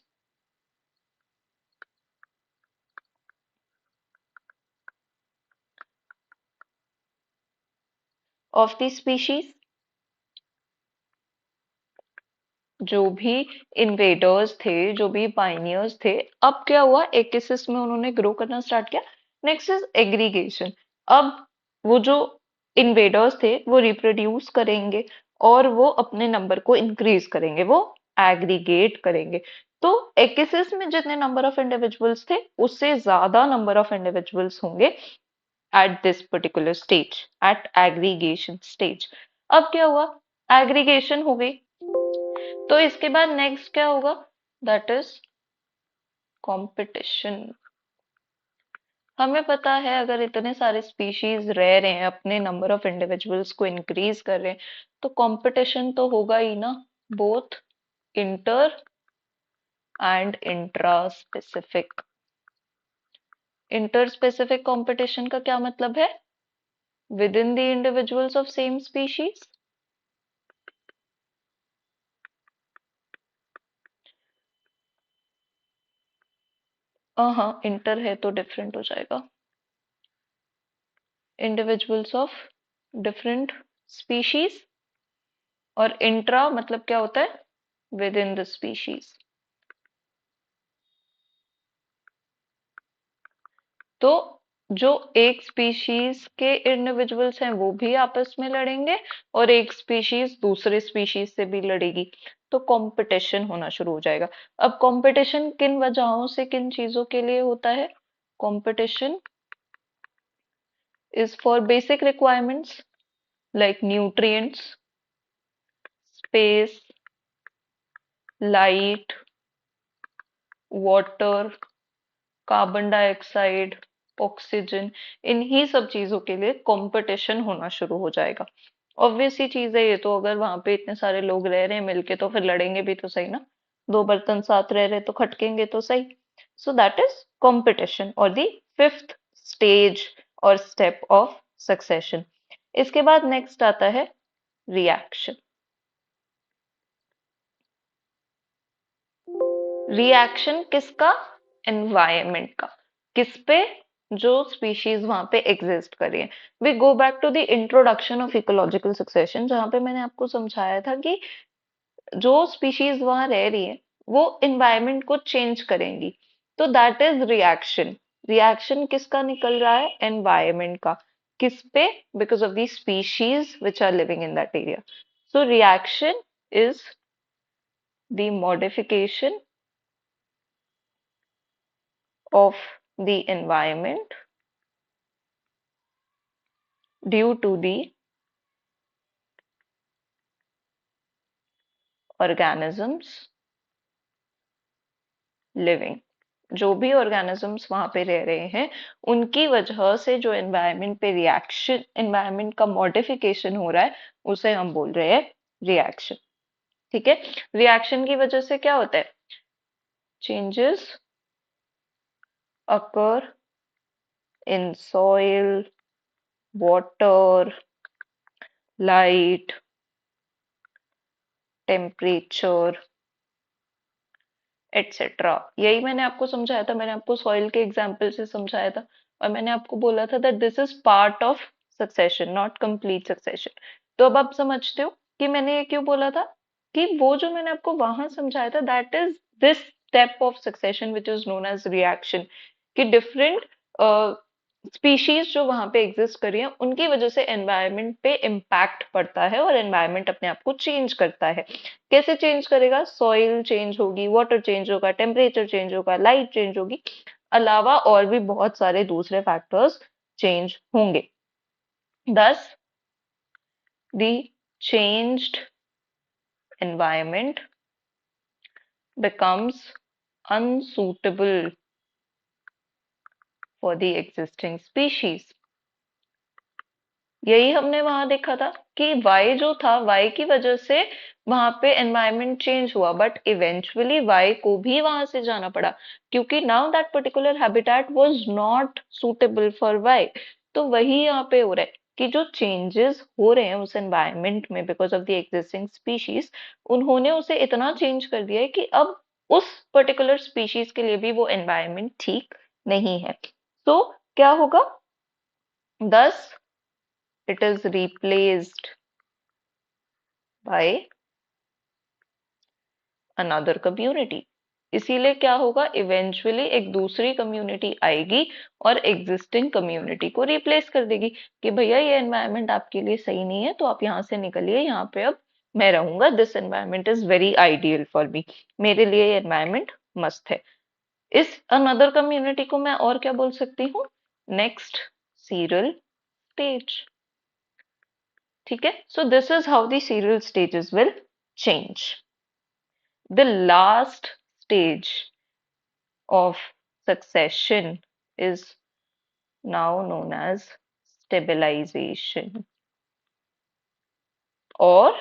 of the species. जो भी इन्वेडर्स थे, जो भी पाइनियर्स थे, अब क्या हुआ, एकिसिस में उन्होंने ग्रो करना स्टार्ट किया। Next is aggregation. अब वो जो इन्वेडर्स थे वो रिप्रोड्यूस करेंगे और वो अपने नंबर को इंक्रीज करेंगे, वो एग्रीगेट करेंगे। तो एकिसिस में जितने नंबर ऑफ इंडिविजुअल्स थे उससे ज्यादा नंबर ऑफ इंडिविजुअल्स होंगे at this particular stage, at aggregation stage. अब क्या हुआ, एग्रीगेशन हो गई, तो इसके बाद नेक्स्ट क्या होगा, दैट इज कंपटीशन। हमें पता है अगर इतने सारे स्पीशीज रह रहे हैं, अपने नंबर ऑफ इंडिविजुअल्स को इंक्रीज कर रहे हैं, तो कंपटीशन तो होगा ही ना, both inter and intra specific. Inter specific competition का क्या मतलब है, with in the individuals of same species. हाँ, इंटर है तो डिफरेंट हो जाएगा, इंडिविजुअल्स ऑफ डिफरेंट स्पीशीज, और इंट्रा मतलब क्या होता है, विद इन द स्पीशीज। तो जो एक स्पीशीज के इंडिविजुअल्स हैं वो भी आपस में लड़ेंगे, और एक स्पीशीज दूसरे स्पीशीज से भी लड़ेगी, तो कंपटीशन होना शुरू हो जाएगा। अब कंपटीशन किन वजहों से, किन चीजों के लिए होता है? Competition is for basic requirements like nutrients, space, light, water, carbon dioxide, oxygen, इन्हीं सब चीजों के लिए कंपटीशन होना शुरू हो जाएगा। ऑब्वियस ही चीज है ये तो, अगर वहां पे इतने सारे लोग रह रहे हैं मिलके तो फिर लड़ेंगे भी तो सही ना। दो बर्तन साथ रह रहे तो खटकेंगे तो सही। सो दैट इज कंपटीशन, और द फिफ्थ स्टेज और स्टेप ऑफ सक्सेशन। इसके बाद नेक्स्ट आता है रिएक्शन। रिएक्शन किसका? एनवायरमेंट का। किस पे? जो स्पीशीज वहां पे एग्जिस्ट कर रही है। We go back to the introduction of ecological succession, जहां पे मैंने आपको समझाया था कि जो स्पीशीज वहां रह रही है वो एनवायरमेंट को चेंज करेंगी, तो दैट इज रिएक्शन। रिएक्शन किसका निकल रहा है? एनवायरमेंट का। किस पे? Because of the species which are living in that area. So reaction is the modification of the environment due to the organisms living। जो भी organisms वहां पे रह रहे हैं उनकी वजह से जो environment पे reaction, environment का modification हो रहा है, उसे हम बोल रहे हैं reaction। ठीक है। reaction की वजह से क्या होता है? changes occur in soil, water, light, temperature, etcetera. यही मैंने आपको समझाया था, मैंने आपको सॉइल के एग्जाम्पल से समझाया था, और मैंने आपको बोला था that this is part of succession, not complete succession. तो अब आप समझते हो कि मैंने ये क्यों बोला था, कि वो जो मैंने आपको वहां समझाया था that is this step of succession which is known as reaction, कि डिफरेंट स्पीशीज जो वहां पे एग्जिस्ट कर रही है उनकी वजह से एनवायरनमेंट पे इम्पैक्ट पड़ता है, और एनवायरनमेंट अपने आप को चेंज करता है। कैसे चेंज करेगा? सॉइल चेंज होगी, वाटर चेंज होगा, टेम्परेचर चेंज होगा, लाइट चेंज होगी, अलावा और भी बहुत सारे दूसरे फैक्टर्स चेंज होंगे। thus the changed environment becomes unsuitable for the existing species। यही हमने वहां देखा था कि वाई जो था, वाई की वजह से वहां पे एनवायरनमेंट चेंज हुआ, बट इवेंचुअली वाई को भी वहां से जाना पड़ा, क्योंकि now that particular habitat was not suitable for Y. तो वही यहाँ पे हो रहा है कि जो चेंजेस हो रहे हैं उस एनवायरनमेंट में because of the existing species, उन्होंने उसे इतना चेंज कर दिया है कि अब उस पर्टिकुलर स्पीशीज के लिए भी वो एनवायरनमेंट ठीक नहीं है। तो क्या होगा? दस it is replaced by another community। इसीलिए क्या होगा? इवेंचुअली एक दूसरी कम्युनिटी आएगी और एग्जिस्टिंग कम्युनिटी को रिप्लेस कर देगी, कि भैया ये एनवायरनमेंट आपके लिए सही नहीं है तो आप यहाँ से निकलिए, यहाँ पे अब मैं रहूंगा, this environment is very ideal for me, मेरे लिए ये एनवायरनमेंट मस्त है। इस अनदर कम्युनिटी को मैं और क्या बोल सकती हूँ? Next serial stage. ठीक है। So this is how the serial stages will change. The last stage of succession is now known as stabilization or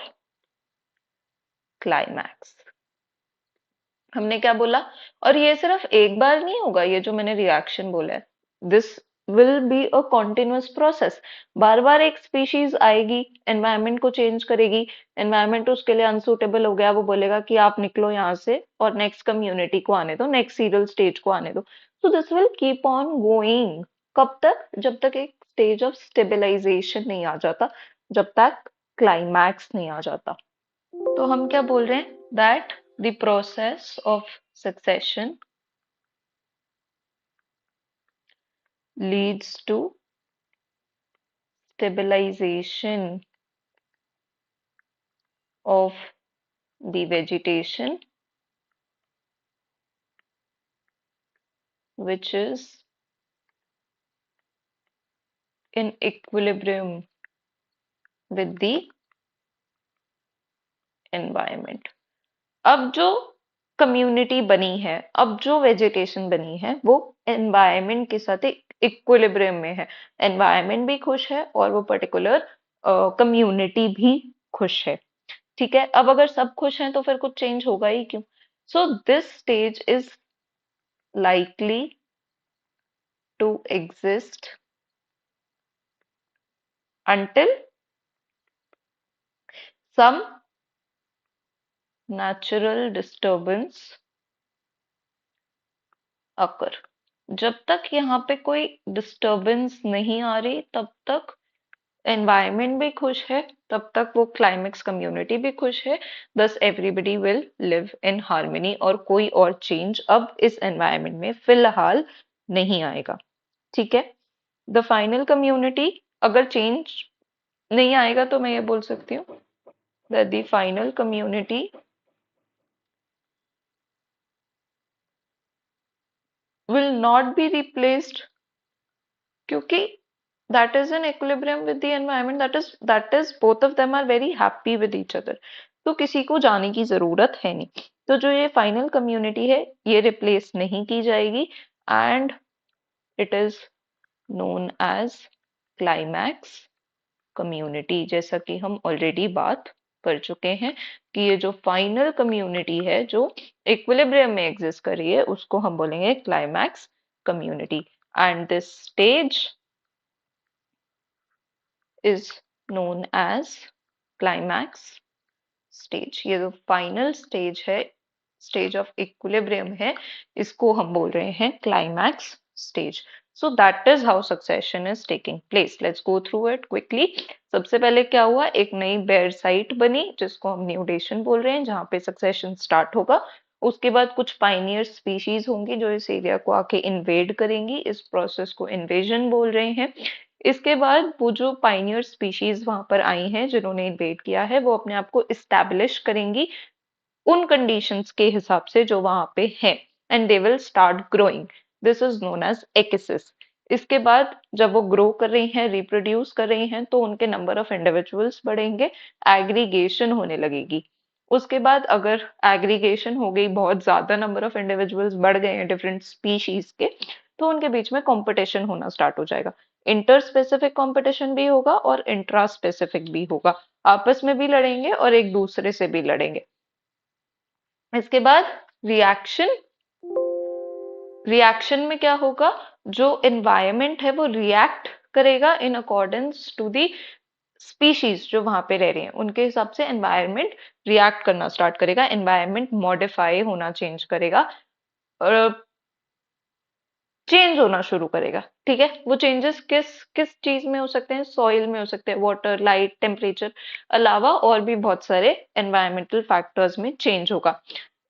climax। हमने क्या बोला? और ये सिर्फ एक बार नहीं होगा, ये जो मैंने रिएक्शन बोला है, this will be a continuous process. बार बार एक स्पीशीज आएगी, एनवायरनमेंट को चेंज करेगी, एनवायरनमेंट उसके लिए अनसूटेबल हो गया, वो बोलेगा कि आप निकलो यहाँ से और नेक्स्ट कम्युनिटी को आने दो, नेक्स्ट सीरियल स्टेज को आने दो। So this will keep on going. कब तक? जब तक एक स्टेज ऑफ स्टेबलाइजेशन नहीं आ जाता, जब तक क्लाइमैक्स नहीं आ जाता। तो हम क्या बोल रहे हैं, that the process of succession leads to stabilization of the vegetation, which is in equilibrium with the environment. अब जो कम्युनिटी बनी है, अब जो वेजिटेशन बनी है, वो एनवायरनमेंट के साथ इक्विलिब्रियम में है। एनवायरनमेंट भी खुश है और वो पर्टिकुलर कम्युनिटी भी खुश है। ठीक है, अब अगर सब खुश हैं तो फिर कुछ चेंज होगा ही क्यों? So this stage is likely to exist until some natural disturbance occur। जब तक यहाँ पे कोई डिस्टरबेंस नहीं आ रही तब तक एनवायरनमेंट भी खुश है, तब तक वो क्लाइमेक्स कम्युनिटी भी खुश है। दस everybody will live in harmony और कोई और चेंज अब इस एनवायरनमेंट में फिलहाल नहीं आएगा। ठीक है, द फाइनल कम्युनिटी, अगर चेंज नहीं आएगा तो मैं ये बोल सकती हूँ that the final community will not be replaced, क्योंकि that is in equilibrium with the environment, that is both of them are very happy with each other। तो किसी को जाने की जरूरत है नहीं। तो जो ये फाइनल कम्युनिटी है ये रिप्लेस नहीं की जाएगी and it is known as climax community. जैसा कि हम ऑलरेडी बात कर चुके हैं कि ये जो फाइनल कम्युनिटी है जो इक्विलिब्रियम में एग्जिस्ट कर रही है उसको हम बोलेंगे climax community and this stage is known as climax stage. ये जो फाइनल स्टेज है, स्टेज ऑफ इक्विलिब्रियम है, इसको हम बोल रहे हैं climax stage. So that is how succession is taking place. Let's go through it quickly. सबसे पहले क्या हुआ, एक नई बेयर साइट बनी जिसको हम न्यूडेशन बोल रहे हैं, जहां पे सक्सेशन स्टार्ट होगा। उसके बाद कुछ पाइनियर स्पीशीज होंगी जो इस एरिया को आके इन्वेड करेंगी, इस प्रोसेस को इन्वेजन बोल रहे हैं। इसके बाद वो जो पाइनियर स्पीशीज वहां पर आई हैं जिन्होंने इन्वेड किया है, वो अपने आप को इस्टेब्लिश करेंगी उन कंडीशंस के हिसाब से जो वहां पे हैं and they will start growing. This is known as ecesis. इसके बाद जब वो ग्रो कर रही हैं, रिप्रोड्यूस कर रही हैं, तो उनके नंबर ऑफ इंडिविजुअल्स बढ़ेंगे, एग्रीगेशन होने लगेगी। उसके बाद अगर एग्रीगेशन हो गई, बहुत ज्यादा नंबर ऑफ इंडिविजुअल्स बढ़ गए हैं डिफरेंट स्पीशीज के, तो उनके बीच में कंपटीशन होना स्टार्ट हो जाएगा। इंटर स्पेसिफिक कंपटीशन भी होगा और इंट्रा स्पेसिफिक भी होगा, आपस में भी लड़ेंगे और एक दूसरे से भी लड़ेंगे। इसके बाद रिएक्शन। रिएक्शन में क्या होगा, जो एनवायरमेंट है वो रिएक्ट करेगा in accordance to the species जो वहां पे रह रही हैं, उनके हिसाब से एनवायरमेंट रिएक्ट करना स्टार्ट करेगा, एनवायरमेंट मॉडिफाई होना चेंज करेगा, चेंज होना शुरू करेगा। ठीक है, वो चेंजेस किस किस चीज में हो सकते हैं, सॉइल में हो सकते हैं, वाटर, लाइट, टेम्परेचर अलावा और भी बहुत सारे एनवायरमेंटल फैक्टर्स में चेंज होगा।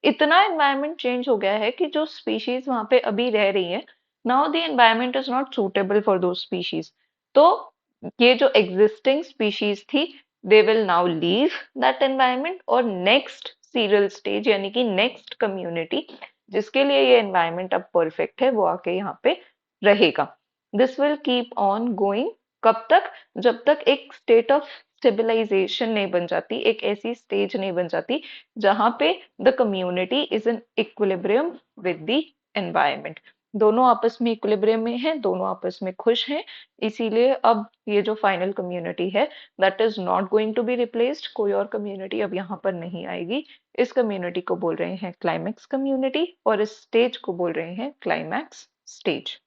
इतना एनवायरनमेंट चेंज हो गया है कि जो स्पीशीज वहां पे अभी रह रही है, now the environment is not suitable for दो स्पीशीज। तो ये जो एग्जिस्टिंग स्पीशीज थी, they will now leave that environment और नेक्स्ट सीरियल स्टेज यानी कि नेक्स्ट कम्युनिटी जिसके लिए ये एनवायरनमेंट अब परफेक्ट है वो आके यहाँ पे रहेगा। This will keep on going. कब तक, जब तक एक स्टेट ऑफ स्टेबलाइजेशन नहीं बन जाती, एक ऐसी स्टेज नहीं बन जाती जहां पे the community is in equilibrium with the environment. दोनों आपस में इक्विलिब्रियम में हैं, दोनों आपस में खुश हैं, इसीलिए अब ये जो फाइनल कम्युनिटी है that is not going to be replaced. कोई और कम्युनिटी अब यहाँ पर नहीं आएगी। इस कम्युनिटी को बोल रहे हैं क्लाइमैक्स कम्युनिटी और इस स्टेज को बोल रहे हैं climax stage.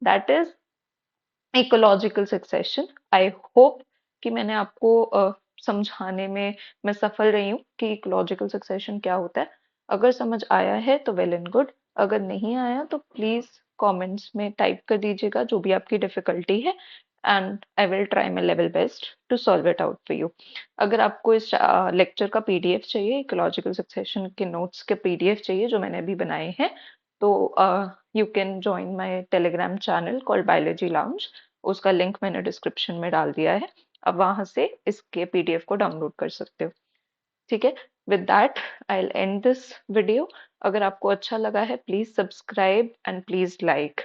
That is ecological succession. I hope कि मैंने आपको समझाने में मैं सफल रही हूँ कि इकोलॉजिकल सक्सेशन क्या होता है। अगर समझ आया है तो वेल एंड गुड, अगर नहीं आया तो प्लीज कमेंट्स में टाइप कर दीजिएगा जो भी आपकी डिफिकल्टी है and I will try my level best to solve it out for you. अगर आपको इस लेक्चर का पीडीएफ चाहिए, इकोलॉजिकल सक्सेशन के नोट्स के पीडीएफ चाहिए जो मैंने अभी बनाए हैं, तो you can join my Telegram channel called biology lounge. उसका लिंक मैंने डिस्क्रिप्शन में डाल दिया है। अब वहां से इसके पीडीएफ को डाउनलोड कर सकते हो। ठीक है, with that I will and this video. अगर आपको अच्छा लगा है please subscribe and please like.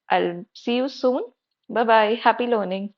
I'll see you soon. Bye bye. Happy learning.